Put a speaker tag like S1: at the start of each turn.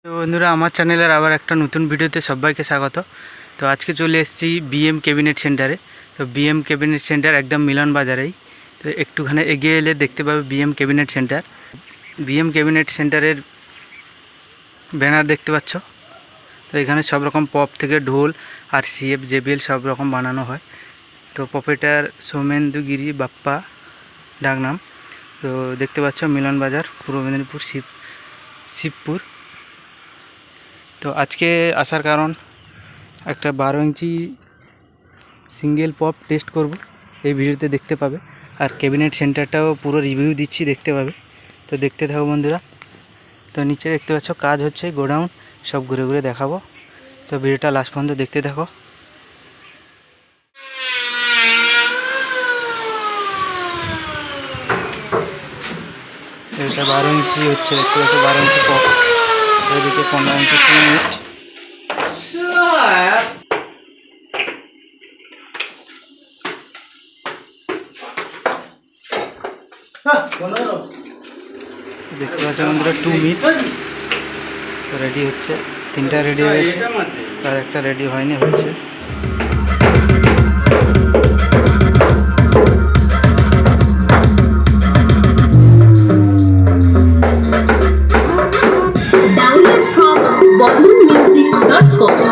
S1: তো বন্ধুরা, আমার চ্যানেলের আবার একটা নতুন ভিডিওতে সবাইকে স্বাগত। তো আজকে চলে এসেছি বিএম ক্যাবিনেট সেন্টারে। তো বিএম ক্যাবিনেট সেন্টার একদম মিলন বাজারেই। তো একটুখানি এগিয়ে এলে দেখতে পাবে BM cabinet centre. BM cabinet সেন্টারের ব্যানার দেখতে পাচ্ছ। তো এখানে সব রকম পপ থেকে ঢোল আর সিএফ জেবিএল সব রকম বানানো হয়। তো পপেটার সৌমেন্দু গিরি বাপ্পা ডাকনাম। তো দেখতে পাচ্ছ মিলন বাজার, পূর্ব মেদিনীপুর, শিবপুর। তো আজকে আসার কারণ, একটা 12 ইঞ্চি সিঙ্গেল পপ টেস্ট করব, এই ভিডিওতে দেখতে পাবে। আর ক্যাবিনেট সেন্টারটাও পুরো রিভিউ দিচ্ছি, দেখতে পাবে। তো দেখতে থাকো বন্ধুরা। তো নিচে দেখতে পাচ্ছ কাজ হচ্ছে, গোডাউন সব ঘুরে ঘুরে দেখাবো। তো ভিডিওটা লাস্ট পর্যন্ত দেখতে থাকো। এটা 12 ইঞ্চি হচ্ছে, দেখতে পাচ্ছ 12 ইঞ্চি পপ। এদিকে 15 ইঞ্চি ইউনিট। দেখতে পাচ্ছ বন্ধুরা 2 মিনিট রেডি হচ্ছে। 3টা রেডি হয়েছে, আর একটা রেডি হয়নি, হচ্ছে।
S2: Download from BollyMusic.com.